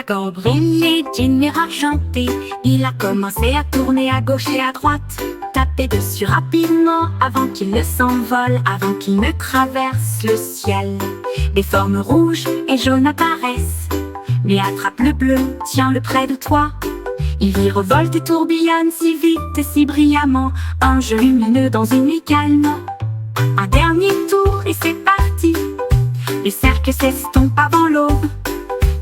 Cobrini d'une lumière argentée, il a commencé à tourner à gauche et à droite, taper dessus rapidement avant qu'il ne s'envole, avant qu'il ne traverse le ciel. Des formes rouges et jaunes apparaissent, mais attrape le bleu, tiens-le près de toi. Il virevolte et tourbillonne si vite et si brillamment, un jeu lumineux dans une nuit calme. Un dernier tour et c'est parti, le cercle s'estompe avant l'aube.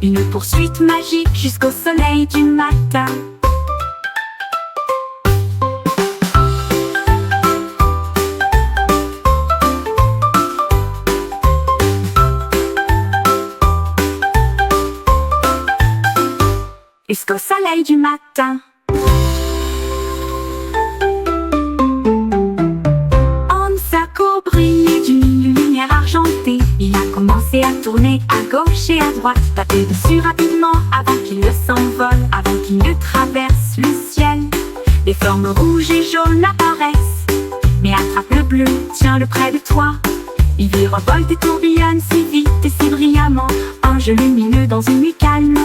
Une poursuite magique jusqu'au soleil du matin. Jusqu'au soleil du matin. Hansa Cobrini d'une lumière argentée, il a commencé à tourner à gauche et à droite, taper dessus rapidement avant qu'il ne s'envole, avant qu'il ne traverse le ciel. Des formes rouges et jaunes apparaissent, mais attrape le bleu, tiens-le près de toi. Il virevolte et tourbillonne si vite et si brillamment, un jeu lumineux dans une nuit calme.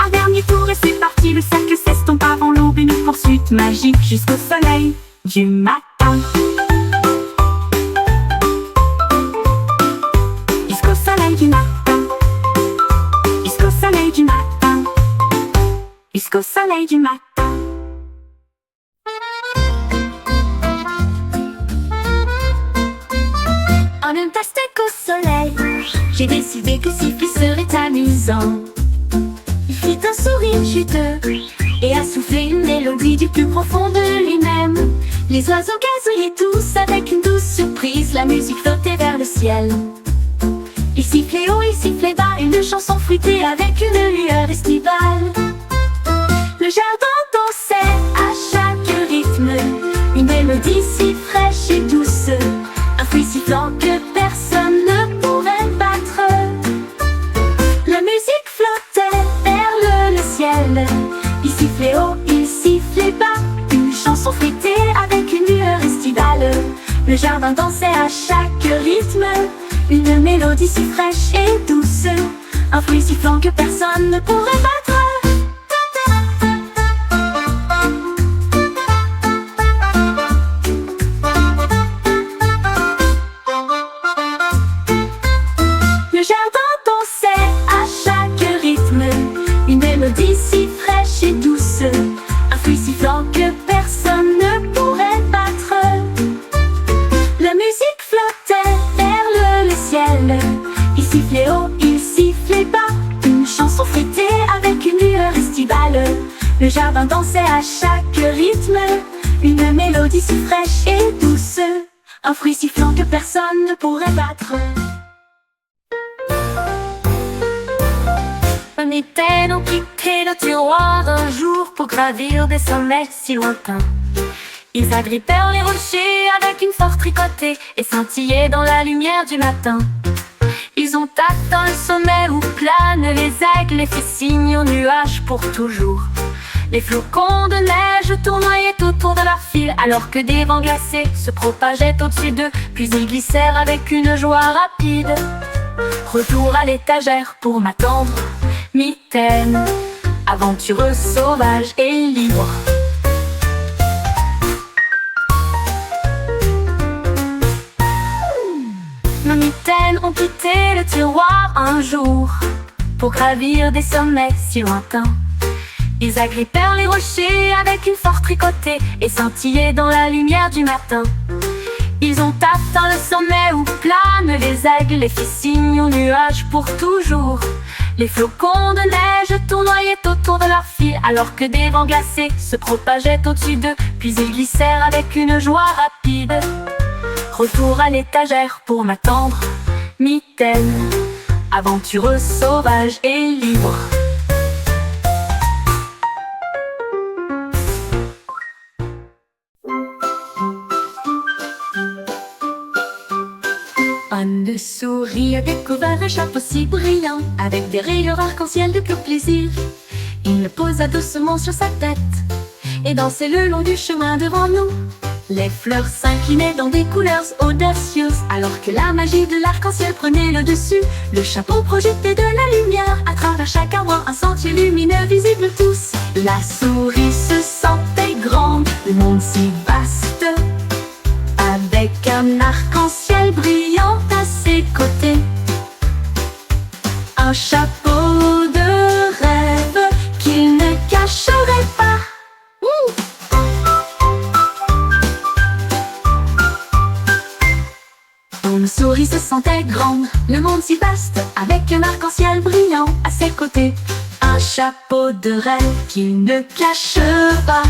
Un dernier tour et c'est parti, le cercle s'estompe avant l'aube, une poursuite magique jusqu'au soleil du matin. Jusqu'au soleil du matin. Jusqu'au soleil du matin. Jusqu'au soleil du matin. En un pastèque au soleil, j'ai décidé que siffler serait amusant. Il fit un sourire juteux et a soufflé une mélodie du plus profond de lui-même. Les oiseaux gazouillaient tous avec une douce surprise, la musique flottait vers le ciel. Il sifflait haut, il sifflait bas, une chanson fruitée avec une lueur estivale. Le jardin dansait à chaque rythme, une mélodie si fraîche et douce, un fruit sifflant que personne ne pourrait battre. La musique flottait vers le ciel, il sifflait haut, il sifflait bas, une chanson fruitée avec une lueur estivale. Le jardin dansait à chaque rythme, une mélodie si fraîche et douce, un fruit sifflant que personne ne pourrait battre. Le jardin dansait à chaque rythme, une mélodie si fraîche et douce, un fruit sifflant que personne ne pourrait battre. La musique flottait vers le ciel, il sifflait haut, il sifflait bas, une chanson fruitée avec une lueur estivale. Le jardin dansait à chaque rythme, une mélodie si fraîche et douce, un fruit sifflant que personne ne pourrait battre. Un mitaine ont quitté le tiroir un jour pour gravir des sommets si lointains. Ils agrippèrent les rochers avec une force tricotée et scintillaient dans la lumière du matin. Ils ont atteint le sommet où planent les aigles, les fit signe aux nuages pour toujours. Les flocons de neige tournoyaient autour de leur fil, alors que des vents glacés se propageaient au-dessus d'eux, puis ils glissèrent avec une joie rapide. Retour à l'étagère pour m'attendre, mitaine, aventureuse, sauvage et libre. Nos mitaines ont quitté le tiroir un jour pour gravir des sommets si lointains. Ils agrippèrent les rochers avec une force tricotée et scintillaient dans la lumière du matin. Ils ont atteint le sommet où planent les aigles, les fit signe aux nuages pour toujours. Les flocons de neige tournoyaient autour de leur fil, alors que des vents glacés se propageaient au-dessus d'eux, puis ils glissèrent avec une joie rapide. Retour à l'étagère pour m'attendre, mitaine, aventureuse, sauvage et libre. Anne sourit a découvert un chapeau si brillant, avec des rayures arc-en-ciel de pur plaisir. Il le posa doucement sur sa tête et dansait le long du chemin devant nous. Les fleurs s'inclinaient dans des couleurs audacieuses, alors que la magie de l'arc-en-ciel prenait le dessus. Le chapeau projetait de la lumière à travers chaque arbre, un sentier lumineux visible tous. La souris se sentait grande, le monde si vaste, avec un arc-en-ciel brillant à ses côtés. Un chapeau de rêve qu'il ne cacherait pas. Une souris se sentait grande, le monde si vaste, avec un arc-en-ciel brillant à ses côtés. Un chapeau de rêve qu'il ne cache pas.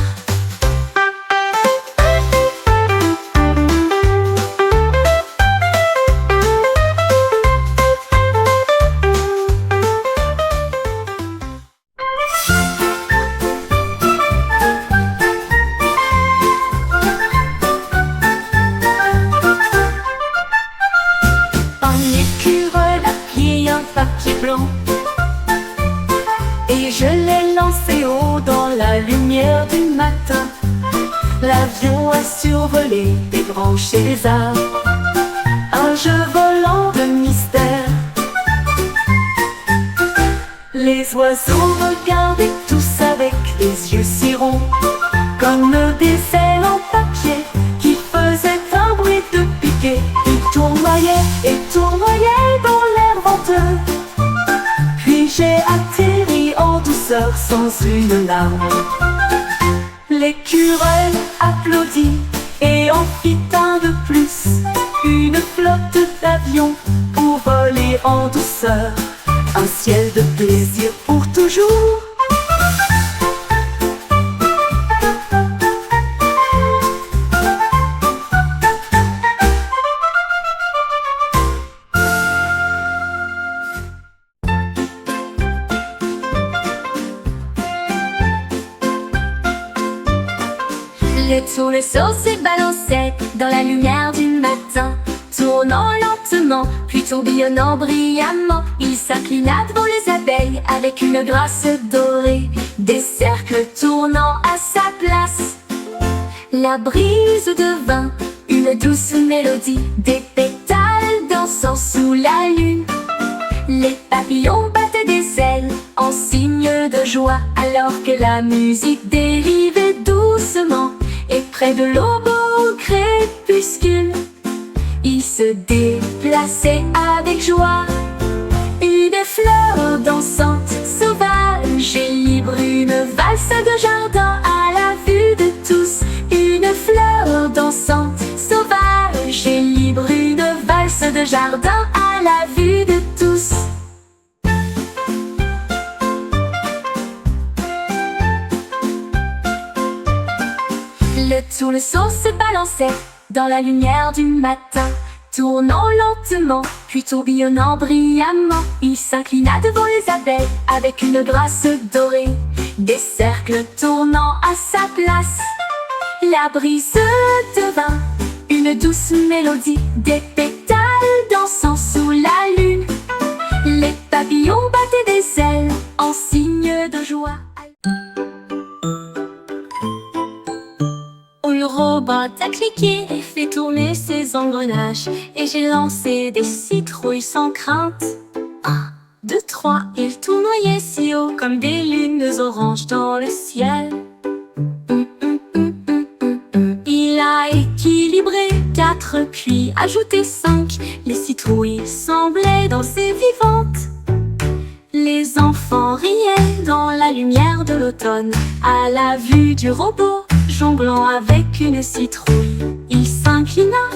Papier blanc, et je l'ai lancé haut dans la lumière du matin. L'avion a survolé des branches et des arbres, un jeu volant de mystère. Les oiseaux regardaient tous avec les yeux si ronds, comme des ailes en papier qui faisaient un bruit de piquet. Ils tournoyaient et tournoyaient dans l'air venteux. Puis j'ai atterri en douceur sans une larme. L'écureuil applaudit et en fit un de plus. Une flotte d'avions pour voler en douceur. Un ciel de plaisir pour toujours. Le tournesol se balançait dans la lumière du matin, tournant lentement, puis tourbillonnant brillamment. Il s'inclina devant les abeilles avec une grâce dorée, des cercles tournant à sa place. La brise devint une douce mélodie, des pétales dansant sous la lune. Les papillons battaient des ailes en signe de joie, alors que la musique dérivait doucement. Et près de l'aube au crépuscule, il se déplaçait avec joie. Une fleur dansante, sauvage et libre, une valse de jardin à la vue de tous. Une fleur dansante, sauvage et libre, une valse de jardin à la vue de tous. Le tournesol se balançait dans la lumière du matin, tournant lentement, puis tourbillonnant brillamment. Il s'inclina devant les abeilles avec une grâce dorée, des cercles tournant à sa place. La brise devint une douce mélodie, des pétales dansant sous la lune. Les papillons battaient des ailes en signe de joie. Le robot a cliqué et fait tourner ses engrenages, et j'ai lancé des citrouilles sans crainte. 1, 2, 3, ils tournoyaient si haut comme des lunes oranges dans le ciel. Il a équilibré 4 puis ajouté 5. Les citrouilles semblaient danser vivantes. Les enfants riaient dans la lumière de l'automne à la vue du robot jonglant avec une citrouille. Il s'inclina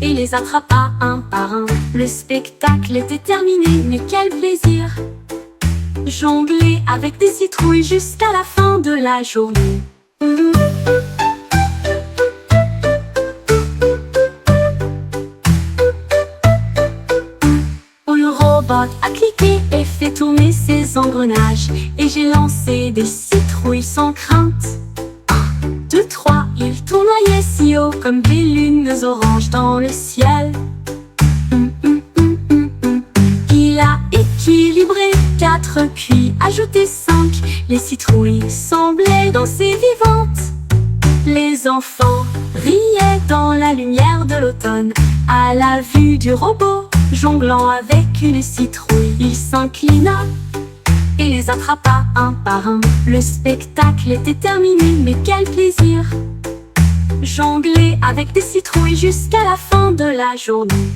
et les attrapa un par un. Le spectacle était terminé, mais quel plaisir! Jongler avec des citrouilles jusqu'à la fin de la journée. Le robot a cliqué et fait tourner ses engrenages, et j'ai lancé des citrouilles sans crainte. 1, 2, 3, ils tournoyaient si haut comme des lunes oranges dans le ciel. Il a équilibré 4 puis ajouté 5. Les citrouilles semblaient danser vivantes. Les enfants riait dans la lumière de l'automne. À la vue du robot jonglant avec une citrouille, il s'inclina et les attrapa un par un. Le spectacle était terminé, mais quel plaisir! Jongler avec des citrouilles jusqu'à la fin de la journée.